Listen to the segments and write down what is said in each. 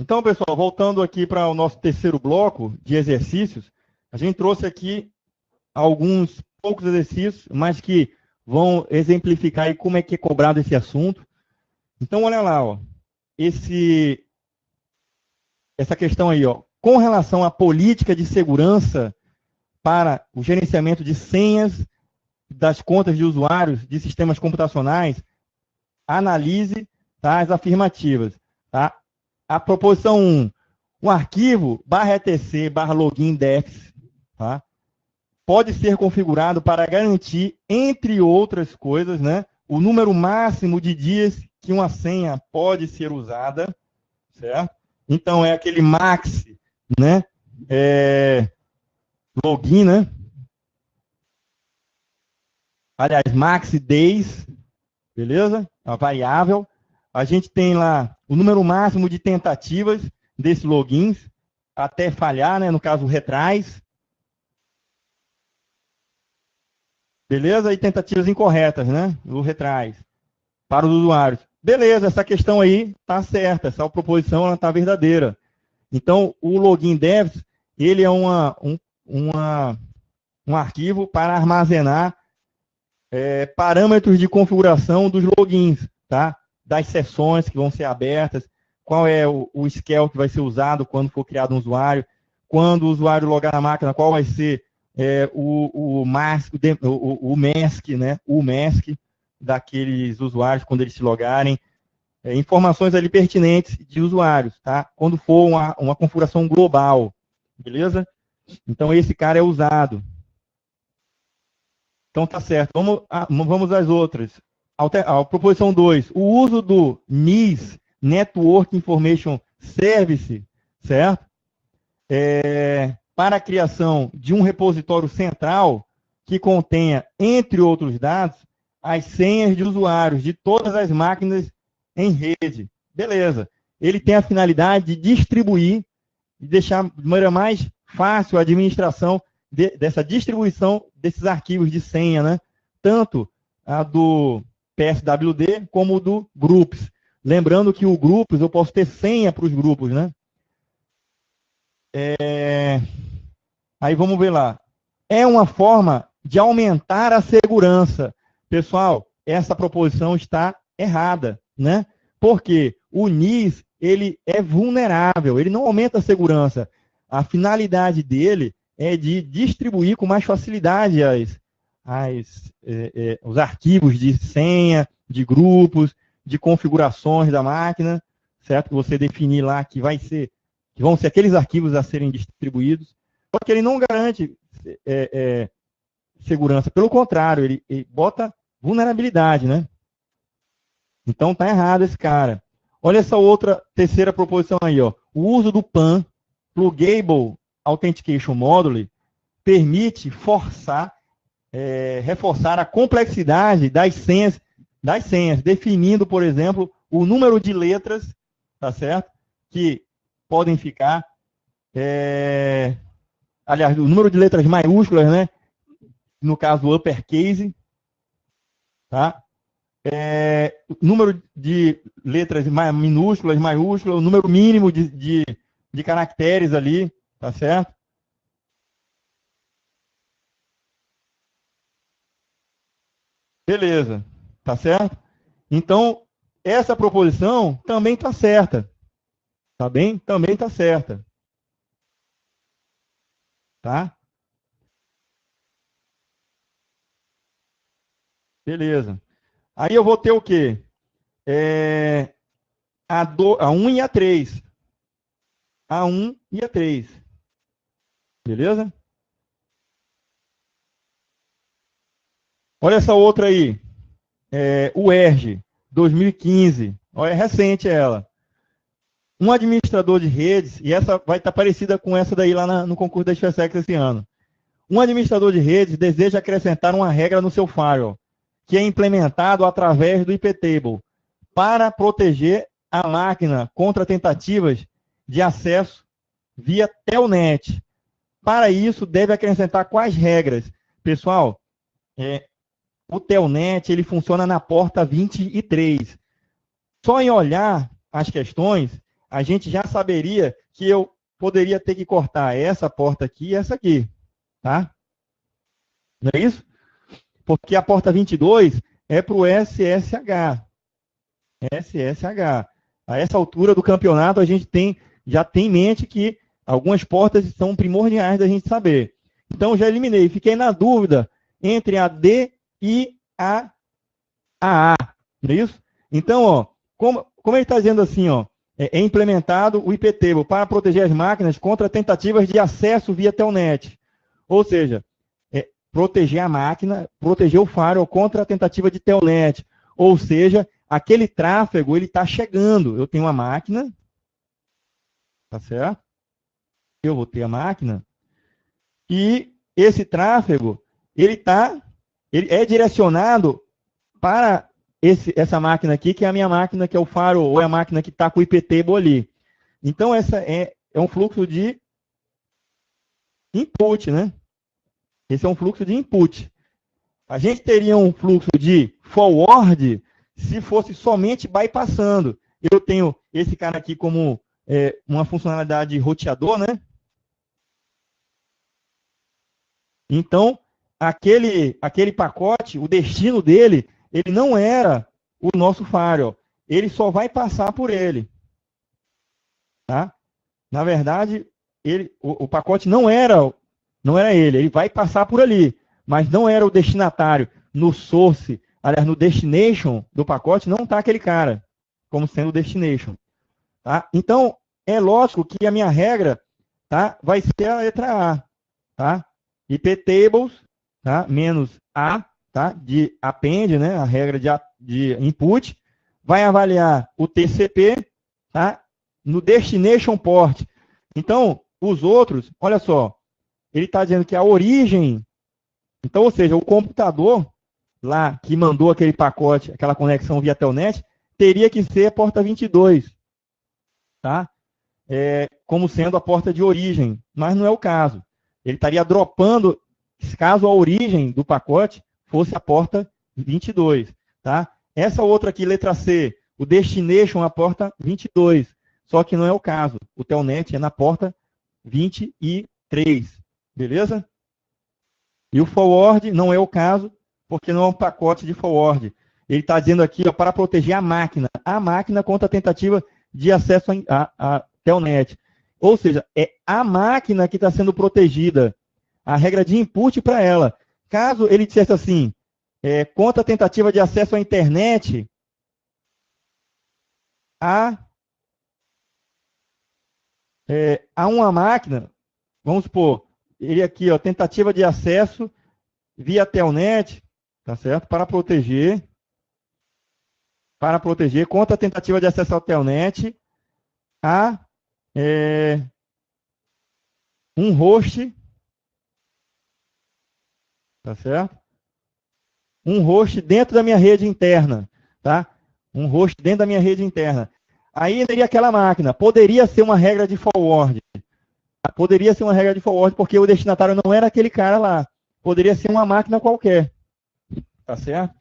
Então, pessoal, voltando aqui para o nosso terceiro bloco de exercícios, a gente trouxe aqui alguns poucos exercícios, mas que vão exemplificar aí como é que é cobrado esse assunto. Então, olha lá, ó, essa questão aí, ó, com relação à política de segurança para o gerenciamento de senhas das contas de usuários de sistemas computacionais, analise, tá, as afirmativas. Tá? A proposição 1, um arquivo /etc/login-defs, tá? Pode ser configurado para garantir, entre outras coisas, né, o número máximo de dias que uma senha pode ser usada, certo? Então, é aquele max, né, login, né? Aliás, max days, beleza? A variável. A gente tem lá o número máximo de tentativas desses logins, até falhar, né? No caso, retries. Beleza? E tentativas incorretas, né? O retries. Para os usuários. Beleza, essa questão aí está certa, essa proposição está verdadeira. Então, o login devs, ele é um arquivo para armazenar parâmetros de configuração dos logins, tá? Das sessões que vão ser abertas, qual é o SQL que vai ser usado quando for criado um usuário, quando o usuário logar na máquina, qual vai ser o mask, né? O mask daqueles usuários quando eles se logarem, informações ali pertinentes de usuários, tá? Quando for uma configuração global, beleza? Então, esse cara é usado. Então, tá certo. Vamos às outras. A proposição 2, o uso do NIS, Network Information Service, certo? Para a criação de um repositório central que contenha, entre outros dados, as senhas de usuários de todas as máquinas em rede. Beleza. Ele tem a finalidade de distribuir e deixar de maneira mais fácil a administração dessa distribuição desses arquivos de senha, né? Tanto a do PSWD como do Groups. Lembrando que o Groups, eu posso ter senha para os grupos, né? Aí vamos ver lá. É uma forma de aumentar a segurança. Pessoal, essa proposição está errada, né? Porque o NIS, ele é vulnerável, ele não aumenta a segurança. A finalidade dele é de distribuir com mais facilidade os arquivos de senha, de grupos, de configurações da máquina, certo? Que você definir lá que vão ser aqueles arquivos a serem distribuídos. Só que ele não garante segurança, pelo contrário, ele bota vulnerabilidade, né? Então tá errado esse cara. Olha essa outra terceira proposição aí, ó. O uso do PAN, Pluggable Authentication Module, permite reforçar a complexidade das senhas, definindo, por exemplo, o número de letras, tá certo? Que podem ficar, aliás, o número de letras maiúsculas, né? No caso, uppercase, tá? Número de letras minúsculas, maiúsculas, o número mínimo de caracteres ali, tá certo? Beleza, tá certo? Então, essa proposição também tá certa, tá bem? Também tá certa, tá? Beleza. Aí eu vou ter o quê? A 1 e a 3. A 1 e a 3. Beleza? Olha essa outra aí. O ERG, 2015. Olha, é recente ela. Um administrador de redes, e essa vai estar parecida com essa daí lá no concurso da SpaceX esse ano. Um administrador de redes deseja acrescentar uma regra no seu firewall, que é implementado através do iptable, para proteger a máquina contra tentativas de acesso via telnet. Para isso, deve acrescentar quais regras? Pessoal, o telnet ele funciona na porta 23. Só em olhar as questões, a gente já saberia que eu poderia ter que cortar essa porta aqui e essa aqui, tá? Não é isso? Porque a porta 22 é para o SSH. SSH. A essa altura do campeonato, a gente já tem em mente que algumas portas são primordiais da gente saber. Então, já eliminei. Fiquei na dúvida entre a D e a AA. Não é isso? Então, ó, como ele está dizendo assim, ó, é implementado o IP-Table para proteger as máquinas contra tentativas de acesso via telnet. Ou seja, proteger a máquina, proteger o firewall contra a tentativa de telnet. Ou seja, aquele tráfego, ele está chegando. Eu tenho uma máquina, tá certo? Eu vou ter a máquina, e esse tráfego, ele é direcionado para essa máquina aqui, que é a minha máquina, que é o firewall, ou é a máquina que está com o IP-Table ali. Então, essa é um fluxo de input, né? Esse é um fluxo de input. A gente teria um fluxo de forward se fosse somente bypassando. Eu tenho esse cara aqui como uma funcionalidade roteador, né? Então, aquele pacote, o destino dele, ele não era o nosso firewall. Ele só vai passar por ele. Tá? Na verdade, o pacote não era ele vai passar por ali, mas não era o destinatário. No source, aliás, no destination do pacote, não está aquele cara, como sendo o destination. Tá? Então, é lógico que a minha regra, tá, vai ser a letra A. Tá? IP-tables, tá, menos A, tá, de append, né, a regra de input, vai avaliar o TCP, tá, no destination port. Então, os outros, olha só, ele está dizendo que a origem, então, ou seja, o computador lá que mandou aquele pacote, aquela conexão via telnet, teria que ser a porta 22, tá? Como sendo a porta de origem, mas não é o caso. Ele estaria dropando, caso a origem do pacote fosse a porta 22, tá? Essa outra aqui, letra C, o destination, a porta 22, só que não é o caso. O telnet é na porta 23, beleza? E o forward não é o caso, porque não é um pacote de forward. Ele está dizendo aqui, ó, para proteger a máquina contra a tentativa de acesso a telnet. Ou seja, é a máquina que está sendo protegida. A regra de input para ela. Caso ele dissesse assim, contra a tentativa de acesso à internet, a uma máquina, vamos supor, ele aqui, ó, tentativa de acesso via telnet, tá certo? Para proteger contra a tentativa de acesso ao telnet a um host, tá certo? Um host dentro da minha rede interna, tá? Um host dentro da minha rede interna. Aí teria aquela máquina. Poderia ser uma regra de forward. Poderia ser uma regra de forward porque o destinatário não era aquele cara lá. Poderia ser uma máquina qualquer, tá certo?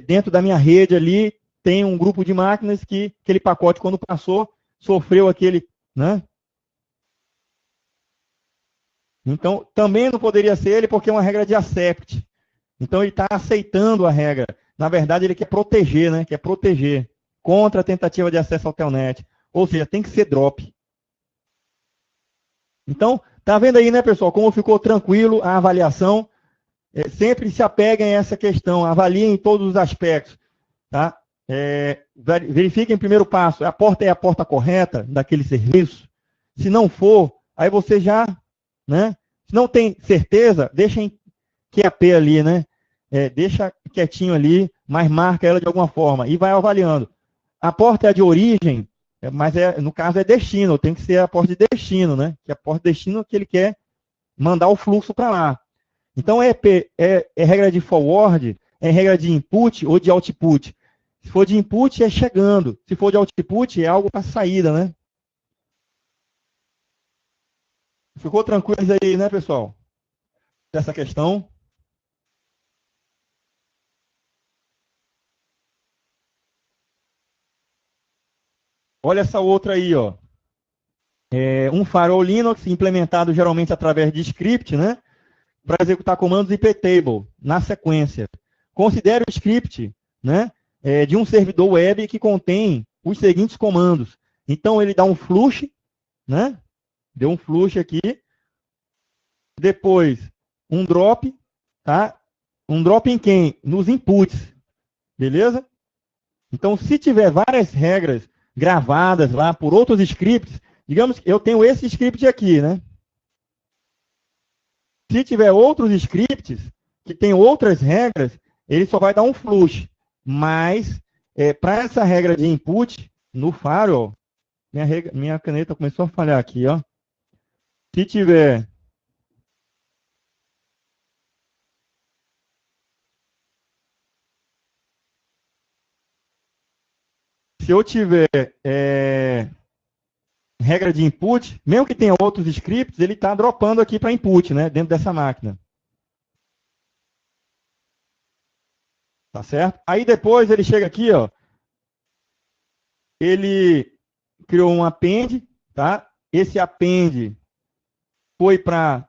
Dentro da minha rede ali tem um grupo de máquinas que aquele pacote, quando passou, sofreu aquele, né? Então, também não poderia ser ele porque é uma regra de accept. Então, ele está aceitando a regra. Na verdade, ele quer proteger, né? Quer proteger contra a tentativa de acesso ao telnet. Ou seja, tem que ser drop. Então, tá vendo aí, né, pessoal, como ficou tranquilo a avaliação? Sempre se apeguem a essa questão, avaliem todos os aspectos. Tá? Verifiquem primeiro passo, a porta é a porta correta daquele serviço? Se não for, aí você já, né? Se não tem certeza, deixa em QAP ali, né? Deixa quietinho ali, mas marca ela de alguma forma e vai avaliando. A porta é a de origem, mas no caso é destino, tem que ser a porta de destino, né? Que é a porta de destino que ele quer mandar o fluxo para lá. Então, é regra de forward, é regra de input ou de output. Se for de input, é chegando. Se for de output, é algo para saída, né? Ficou tranquilo aí, né, pessoal? Dessa questão. Olha essa outra aí, ó. Um firewall Linux implementado geralmente através de script, né? Para executar comandos iptable na sequência. Considere o script, né? De um servidor web que contém os seguintes comandos. Então, ele dá um flush, né? Deu um flush aqui. Depois, um drop, tá? Um drop em quem? Nos inputs, beleza? Então, se tiver várias regras gravadas lá por outros scripts, digamos que eu tenho esse script aqui, né? Se tiver outros scripts que tem outras regras, ele só vai dar um flush. Mas, para essa regra de input, no firewall, minha caneta começou a falhar aqui, ó. Se tiver... Se eu tiver regra de input, mesmo que tenha outros scripts, ele está dropando aqui para input, né, dentro dessa máquina. Tá certo? Aí depois ele chega aqui, ó, ele criou um append, tá? Esse append foi para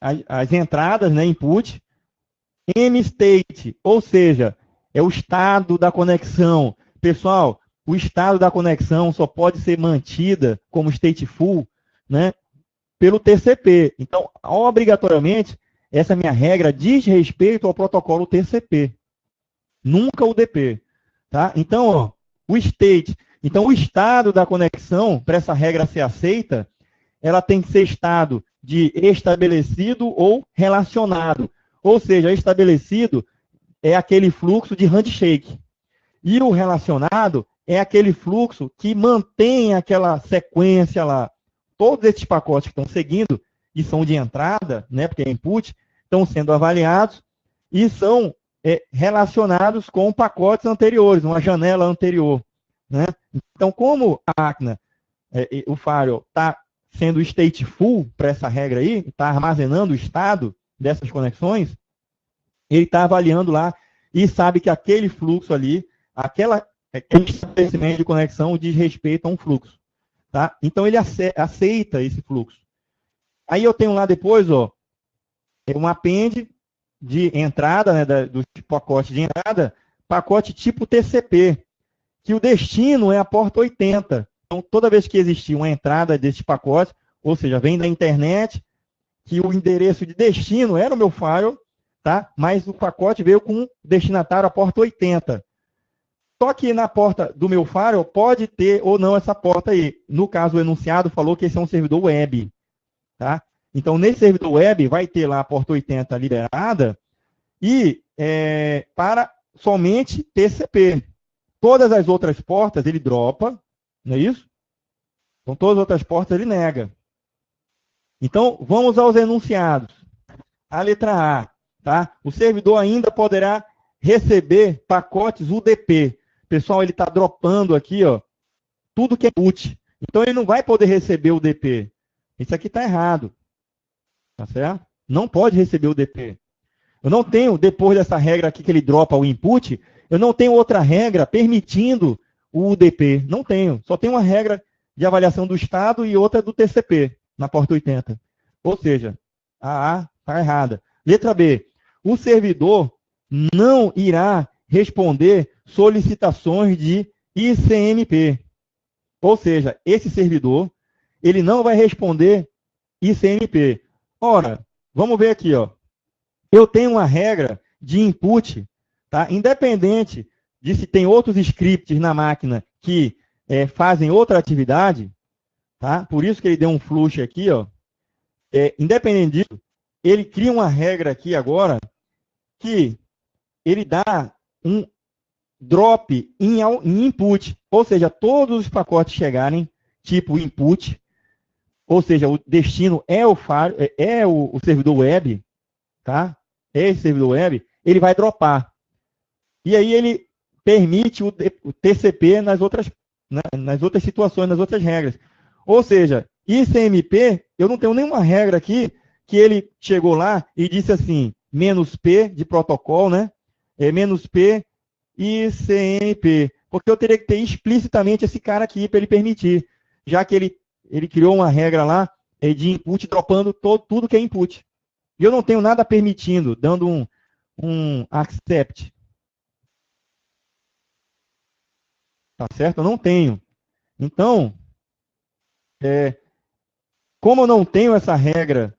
as entradas, né, input. mState, ou seja, é o estado da conexão. Pessoal, o estado da conexão só pode ser mantida como stateful, né, pelo TCP. Então, obrigatoriamente, essa minha regra diz respeito ao protocolo TCP, nunca o DP. Tá? Então, ó, o state. Então, o estado da conexão, para essa regra ser aceita, ela tem que ser estado de estabelecido ou relacionado. Ou seja, estabelecido é aquele fluxo de handshake. E o relacionado é aquele fluxo que mantém aquela sequência lá. Todos esses pacotes que estão seguindo, e são de entrada, né, porque é input, estão sendo avaliados e são relacionados com pacotes anteriores, uma janela anterior. Né? Então, como a máquina, o firewall, está sendo stateful para essa regra aí, está armazenando o estado dessas conexões, ele está avaliando lá e sabe que aquele fluxo ali, aquele estabelecimento de conexão diz respeito a um fluxo. Tá? Então, ele aceita esse fluxo. Aí eu tenho lá depois, ó, um append de entrada, né, do pacote de entrada, pacote tipo TCP, que o destino é a porta 80. Então, toda vez que existir uma entrada desse pacote, ou seja, vem da internet, que o endereço de destino era o meu firewall, tá? Mas o pacote veio com destinatário a porta 80. Só que na porta do meu firewall pode ter ou não essa porta aí. No caso, o enunciado falou que esse é um servidor web. Tá? Então, nesse servidor web, vai ter lá a porta 80 liberada e para somente TCP. Todas as outras portas ele dropa, não é isso? Então, todas as outras portas ele nega. Então, vamos aos enunciados. A letra A. Tá? O servidor ainda poderá receber pacotes UDP. Pessoal, ele está dropando aqui, ó, tudo que é boot. Então, ele não vai poder receber o UDP. Isso aqui está errado. Tá certo? Não pode receber o UDP. Eu não tenho, depois dessa regra aqui que ele dropa o input, eu não tenho outra regra permitindo o UDP. Não tenho. Só tem uma regra de avaliação do estado e outra do TCP, na porta 80. Ou seja, a A está errada. Letra B. O servidor não irá responder solicitações de ICMP. Ou seja, esse servidor, ele não vai responder ICMP. Ora, vamos ver aqui, ó. Eu tenho uma regra de input, tá? Independente de se tem outros scripts na máquina que fazem outra atividade, tá? Por isso que ele deu um flush aqui, ó. Independente disso, ele cria uma regra aqui agora que ele dá um drop em input, ou seja, todos os pacotes chegarem tipo input, ou seja, o destino é o servidor web, tá? É esse servidor web, ele vai dropar. E aí ele permite o TCP nas outras situações, nas outras regras. Ou seja, ICMP, eu não tenho nenhuma regra aqui que ele chegou lá e disse assim, -P de protocolo, né? -P ICMP. Porque eu teria que ter explicitamente esse cara aqui para ele permitir, já que ele criou uma regra lá de input dropando tudo que é input. E eu não tenho nada permitindo, dando um accept. Tá certo? Eu não tenho. Então, como eu não tenho essa regra,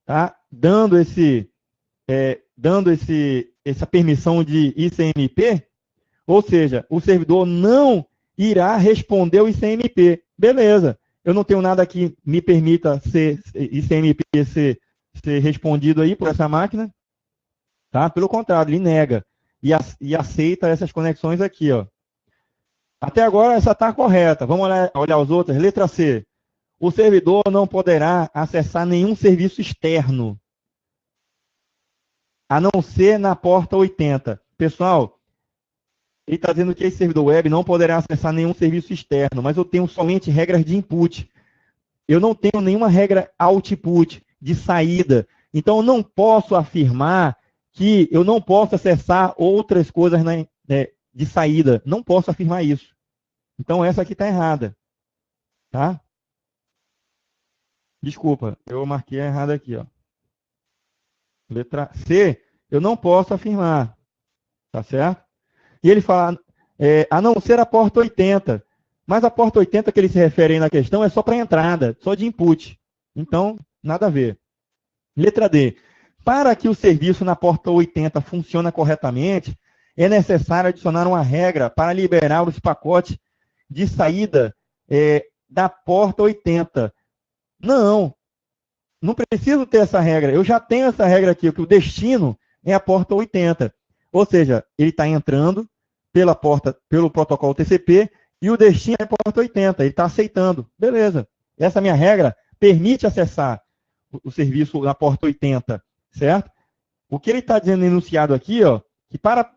tá? Essa permissão de ICMP, ou seja, o servidor não irá responder o ICMP. Beleza. Eu não tenho nada que me permita ICMP ser respondido aí por essa máquina. Tá? Pelo contrário, ele nega e aceita essas conexões aqui. Ó. Até agora essa está correta. Vamos olhar as outras. Letra C. O servidor não poderá acessar nenhum serviço externo, a não ser na porta 80. Pessoal, ele está dizendo que esse servidor web não poderá acessar nenhum serviço externo, mas eu tenho somente regras de input. Eu não tenho nenhuma regra output, de saída. Então, eu não posso afirmar que eu não posso acessar outras coisas de saída. Não posso afirmar isso. Então, essa aqui está errada. Tá? Desculpa, eu marquei errado aqui. Ó. Letra C, eu não posso afirmar. Tá certo? E ele fala, a não ser a porta 80. Mas a porta 80 que ele se refere aí na questão é só para entrada, só de input. Então, nada a ver. Letra D. Para que o serviço na porta 80 funcione corretamente, é necessário adicionar uma regra para liberar os pacotes de saída da porta 80. Não preciso ter essa regra. Eu já tenho essa regra aqui, que o destino é a porta 80. Ou seja, ele está entrando pelo protocolo TCP e o destino é a porta 80. Ele está aceitando. Beleza. Essa minha regra permite acessar o serviço na porta 80, certo? O que ele está dizendo enunciado aqui, ó, que para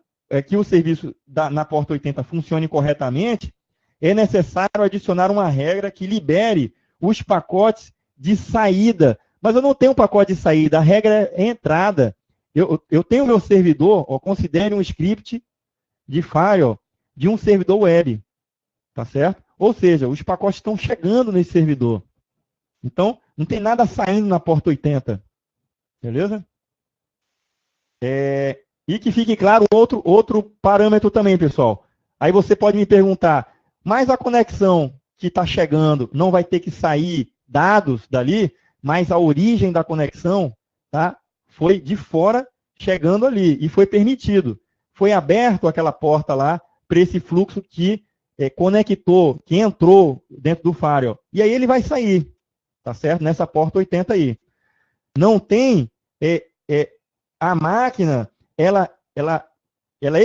que o serviço na porta 80 funcione corretamente, é necessário adicionar uma regra que libere os pacotes de saída. Mas eu não tenho um pacote de saída, a regra é entrada. Eu tenho meu servidor, ó, considere um script de firewall de um servidor web, tá certo? Ou seja, os pacotes estão chegando nesse servidor. Então, não tem nada saindo na porta 80, beleza? E que fique claro outro parâmetro também, pessoal. Aí você pode me perguntar, mas a conexão que está chegando não vai ter que sair dados dali, mas a origem da conexão, tá, foi de fora chegando ali e foi permitido. Foi aberto aquela porta lá para esse fluxo que conectou, que entrou dentro do firewall. E aí ele vai sair, tá certo? Nessa porta 80 aí. Não tem a máquina, ela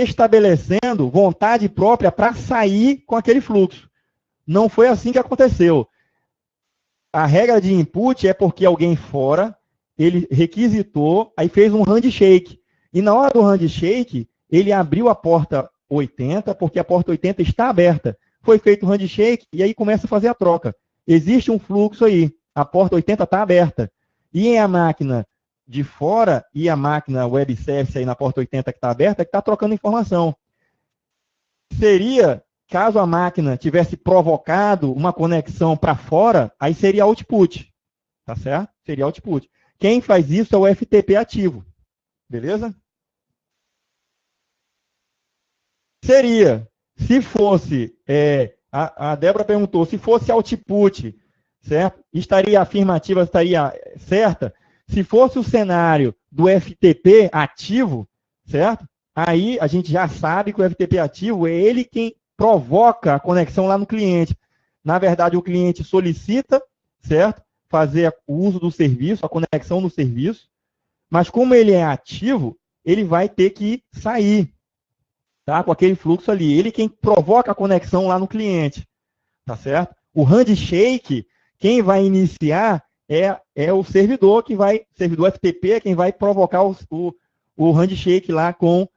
estabelecendo vontade própria para sair com aquele fluxo. Não foi assim que aconteceu. A regra de input é porque alguém fora, ele requisitou, aí fez um handshake. E na hora do handshake, ele abriu a porta 80, porque a porta 80 está aberta. Foi feito o handshake e aí começa a fazer a troca. Existe um fluxo aí. A porta 80 está aberta. E a máquina de fora e a máquina web service aí na porta 80 que está aberta, que está trocando informação. Seria, caso a máquina tivesse provocado uma conexão para fora, aí seria output. Tá certo? Seria output. Quem faz isso é o FTP ativo. Beleza? Seria, se fosse, a Débora perguntou, se fosse output, certo? Estaria afirmativa, estaria certa? Se fosse o cenário do FTP ativo, certo? Aí a gente já sabe que o FTP ativo é ele quem provoca a conexão lá no cliente. Na verdade, o cliente solicita, certo? Fazer o uso do serviço, a conexão no serviço, mas como ele é ativo, ele vai ter que sair, tá? Com aquele fluxo ali. Ele quem provoca a conexão lá no cliente, tá certo? O handshake, quem vai iniciar é o servidor servidor FTP, quem vai provocar o handshake lá com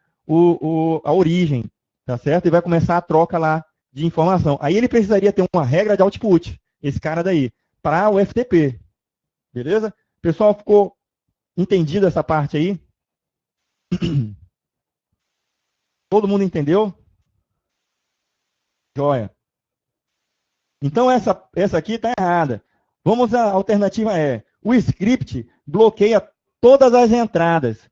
a origem, tá certo? E vai começar a troca lá de informação. Aí ele precisaria ter uma regra de output, esse cara daí, para o FTP. Beleza? Pessoal, ficou entendido essa parte aí? Todo mundo entendeu? Joia. Então, essa aqui está errada. Vamos à alternativa E. O script bloqueia todas as entradas.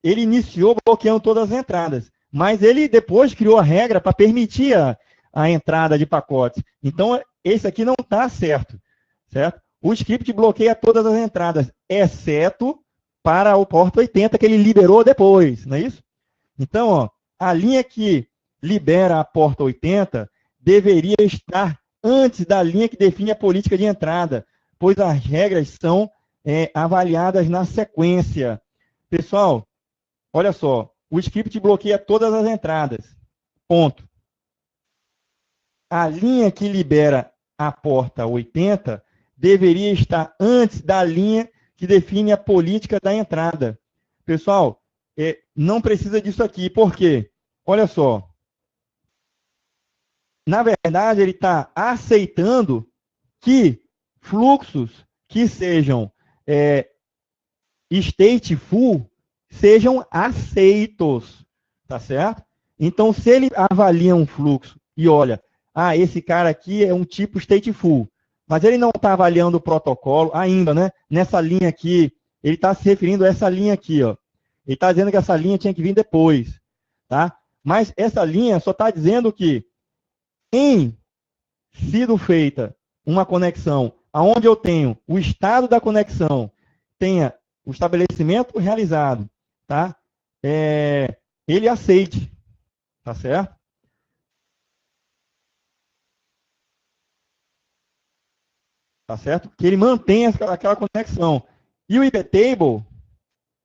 Ele iniciou bloqueando todas as entradas. Mas ele depois criou a regra para permitir a entrada de pacotes. Então, esse aqui não está certo. O script bloqueia todas as entradas, exceto para o porta 80, que ele liberou depois. Não é isso? Então, ó, a linha que libera a porta 80 deveria estar antes da linha que define a política de entrada, pois as regras são avaliadas na sequência. Pessoal, olha só, o script bloqueia todas as entradas, ponto. A linha que libera a porta 80 deveria estar antes da linha que define a política da entrada. Pessoal, não precisa disso aqui, por quê? Olha só, na verdade, ele está aceitando que fluxos que sejam stateful sejam aceitos, tá certo? Então, se ele avalia um fluxo e olha, esse cara aqui é um tipo stateful, mas ele não está avaliando o protocolo ainda, né? Nessa linha aqui, ele está se referindo a essa linha aqui, ó. Ele está dizendo que essa linha tinha que vir depois, tá? Mas essa linha só está dizendo que em sido feita uma conexão onde eu tenho o estado da conexão, tenha o estabelecimento realizado, tá? Ele aceite, tá certo? Tá certo? Que ele mantenha aquela conexão. E o iptable,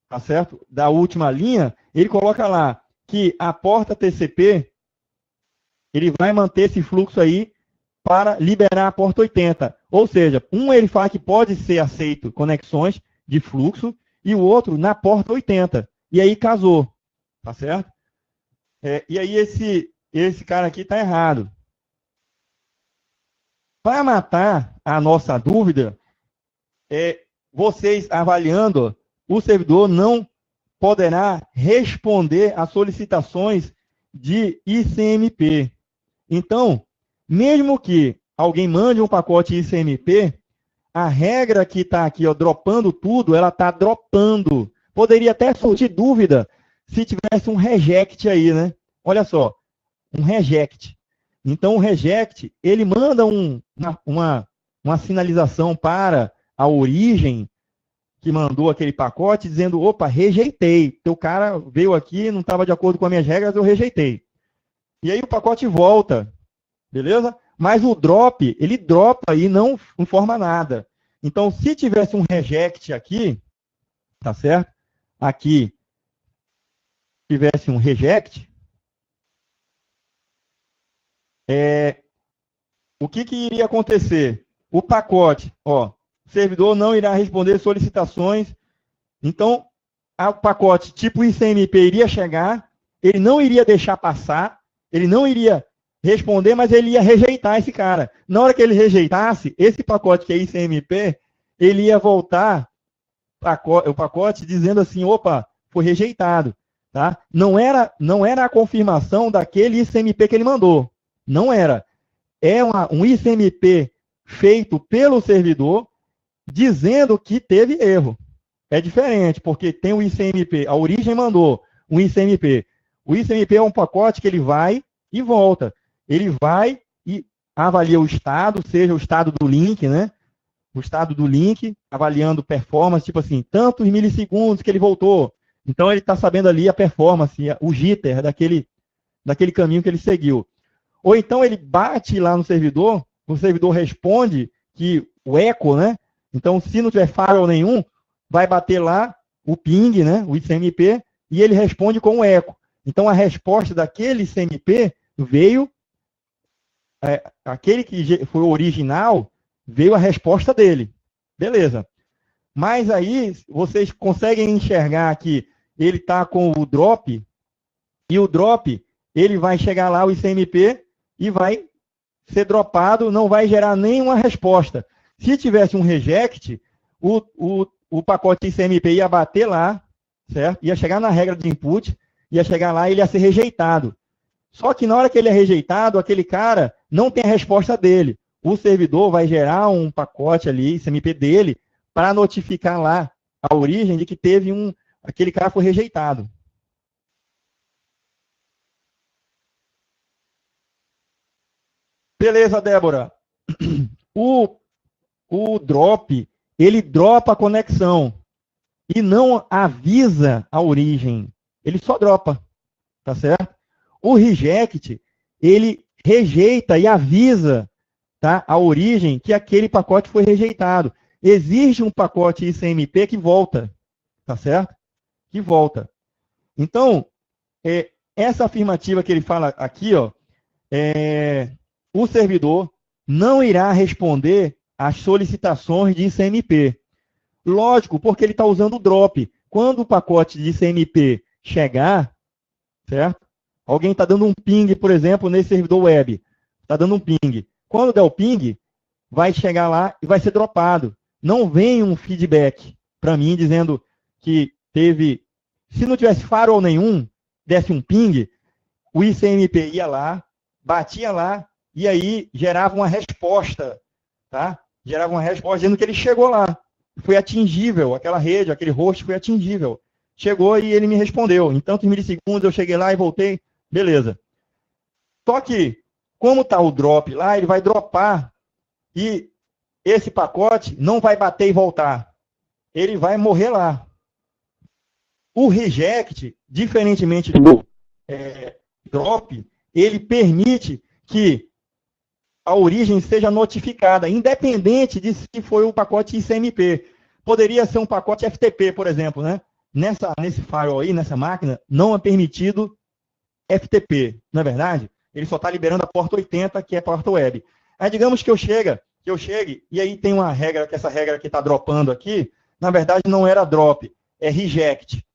tá certo? Da última linha, ele coloca lá que a porta TCP ele vai manter esse fluxo aí para liberar a porta 80. Ou seja, ele fala que pode ser aceito conexões de fluxo e o outro na porta 80. E aí casou, tá certo? E aí esse cara aqui está errado. Para matar a nossa dúvida, vocês avaliando, o servidor não poderá responder a solicitações de ICMP. Então, mesmo que alguém mande um pacote ICMP, a regra que está aqui, ó, dropando tudo, ela está dropando. Poderia até surgir dúvida se tivesse um reject aí, né? Olha só, um reject. Então, o reject, ele manda uma sinalização para a origem que mandou aquele pacote, dizendo, opa, rejeitei. Teu cara veio aqui, não estava de acordo com as minhas regras, eu rejeitei. E aí o pacote volta, beleza? Mas o drop, ele dropa e não informa nada. Então, se tivesse um reject aqui, tá certo? Aqui tivesse um reject, o que iria acontecer? O pacote, ó, o servidor não irá responder solicitações. Então, o pacote tipo ICMP iria chegar, ele não iria deixar passar, ele não iria responder, mas ele ia rejeitar esse cara. Na hora que ele rejeitasse, esse pacote que é ICMP, ele ia voltar o pacote dizendo assim, opa, foi rejeitado. Tá? Não era a confirmação daquele ICMP que ele mandou. Não era. É um ICMP feito pelo servidor dizendo que teve erro. É diferente, porque tem o ICMP, a origem mandou um ICMP. O ICMP é um pacote que ele vai e volta. Ele vai e avalia o estado, seja o estado do link, né? O estado do link, avaliando performance, tipo assim, tantos milissegundos que ele voltou. Então, ele está sabendo ali a performance, o jitter daquele caminho que ele seguiu. Ou então, ele bate lá no servidor, o servidor responde que o eco, né? Então, se não tiver firewall nenhum, vai bater lá o ping, né? O ICMP, e ele responde com o eco. Então, a resposta daquele ICMP veio, aquele que foi o original, veio a resposta dele. Beleza. Mas aí, vocês conseguem enxergar que ele está com o drop, e o drop, ele vai chegar lá, o ICMP, e vai ser dropado, não vai gerar nenhuma resposta. Se tivesse um reject, o pacote ICMP ia bater lá, certo? Ia chegar na regra de input, ia chegar lá e ele ia ser rejeitado. Só que na hora que ele é rejeitado, aquele cara não tem a resposta dele. O servidor vai gerar um pacote ali, CMP dele, para notificar lá a origem de que teve aquele cara foi rejeitado. Beleza, Débora. O drop, ele dropa a conexão e não avisa a origem. Ele só dropa, tá certo? O reject, ele rejeita e avisa, tá, a origem que aquele pacote foi rejeitado. Existe um pacote ICMP que volta, tá certo? Que volta. Então, essa afirmativa que ele fala aqui, ó, o servidor não irá responder às solicitações de ICMP. Lógico, porque ele está usando o drop. Quando o pacote de ICMP chegar, certo? Alguém está dando um ping, por exemplo, nesse servidor web. Está dando um ping. Quando der o ping, vai chegar lá e vai ser dropado. Não vem um feedback para mim dizendo que teve... Se não tivesse firewall nenhum, desse um ping, o ICMP ia lá, batia lá, e aí gerava uma resposta, tá? Gerava uma resposta dizendo que ele chegou lá. Foi atingível, aquela rede, aquele host foi atingível. Chegou e ele me respondeu. Em tantos milissegundos eu cheguei lá e voltei, beleza. Só que, como está o drop lá, ele vai dropar e esse pacote não vai bater e voltar. Ele vai morrer lá. O reject, diferentemente do drop, ele permite que a origem seja notificada, independente de se foi o pacote ICMP. Poderia ser um pacote FTP, por exemplo, né? Nesse firewall aí, nessa máquina, não é permitido FTP, não é verdade? Ele só está liberando a porta 80, que é a porta web. Aí digamos que eu chegue, e aí tem uma regra, que essa regra que está dropando aqui, na verdade não era drop, é reject.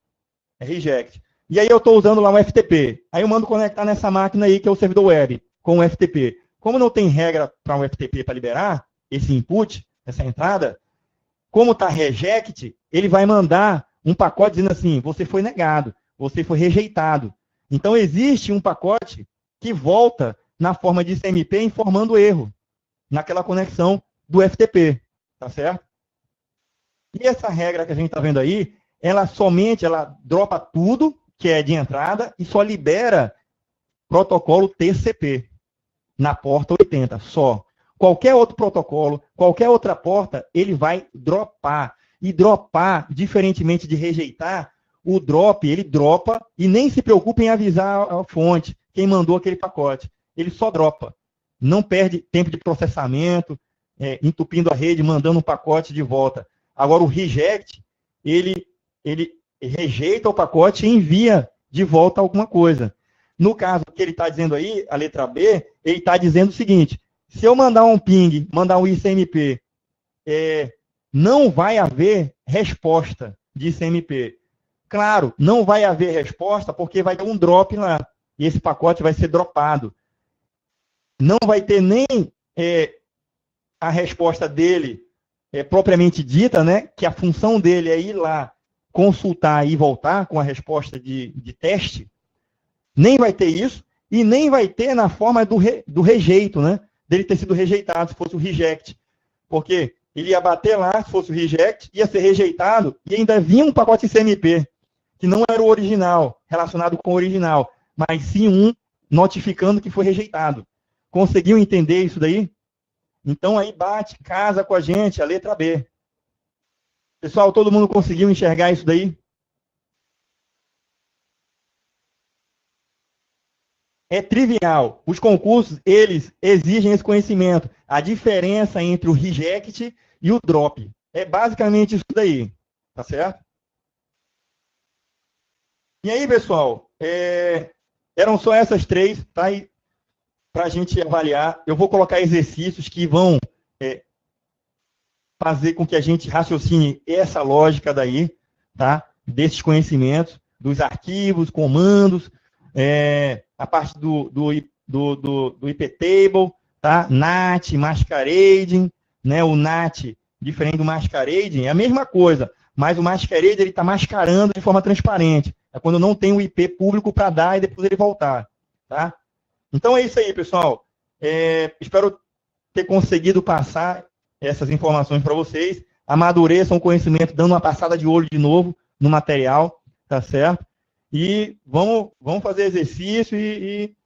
É reject. E aí eu estou usando lá um FTP. Aí eu mando conectar nessa máquina aí, que é o servidor web, com o FTP. Como não tem regra para um FTP para liberar esse input, essa entrada, como está reject, ele vai mandar um pacote dizendo assim, você foi negado, você foi rejeitado. Então, existe um pacote que volta na forma de ICMP informando o erro, naquela conexão do FTP, tá certo? E essa regra que a gente está vendo aí, ela dropa tudo que é de entrada e só libera protocolo TCP na porta 80, só. Qualquer outro protocolo, qualquer outra porta, ele vai dropar. E dropar, diferentemente de rejeitar, o drop, ele dropa e nem se preocupa em avisar a fonte, quem mandou aquele pacote. Ele só dropa. Não perde tempo de processamento, entupindo a rede, mandando um pacote de volta. Agora, o reject, ele rejeita o pacote e envia de volta alguma coisa. No caso que ele está dizendo aí, a letra B, ele está dizendo o seguinte, se eu mandar um ping, mandar um ICMP, não vai haver resposta de ICMP. Claro, não vai haver resposta porque vai ter um drop lá, e esse pacote vai ser dropado. Não vai ter nem a resposta dele propriamente dita, né, que a função dele é ir lá, consultar e voltar com a resposta de teste, nem vai ter isso, e nem vai ter na forma do rejeito, né, dele ter sido rejeitado, se fosse o reject. Porque ele ia bater lá, se fosse o reject, ia ser rejeitado, e ainda vinha um pacote CMP, que não era o original, relacionado com o original, mas sim um notificando que foi rejeitado. Conseguiu entender isso daí? Então aí casa com a gente, a letra B. Pessoal, todo mundo conseguiu enxergar isso daí? É trivial. Os concursos, eles exigem esse conhecimento. A diferença entre o reject e o drop. É basicamente isso daí. Tá certo? E aí, pessoal, eram só essas três, tá? Para a gente avaliar, eu vou colocar exercícios que vão fazer com que a gente raciocine essa lógica daí, tá? Desses conhecimentos, dos arquivos, comandos, a parte do iptable, tá? NAT, masquerading, né? O NAT, diferente do masquerading, é a mesma coisa, mas o masquerading ele está mascarando de forma transparente. É quando não tem o IP público para dar e depois ele voltar, tá? Então é isso aí, pessoal. Espero ter conseguido passar essas informações para vocês. Amadureçam o conhecimento, dando uma passada de olho de novo no material, tá certo? E vamos fazer exercício e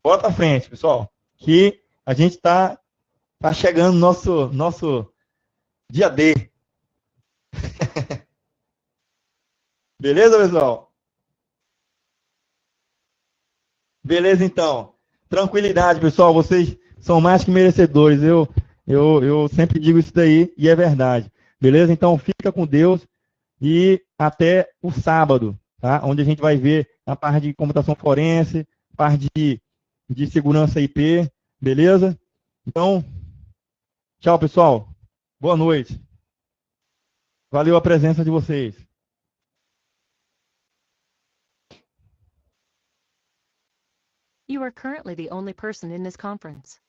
bora para frente, pessoal. Que a gente está chegando no nosso dia D. Beleza, pessoal? Beleza, então. Tranquilidade, pessoal. Vocês são mais que merecedores. Eu sempre digo isso daí e é verdade. Beleza? Então, fica com Deus e até o sábado, tá? Onde a gente vai ver a parte de computação forense, parte de segurança IP. Beleza? Então, tchau, pessoal. Boa noite. Valeu a presença de vocês. You are currently the only person in this conference.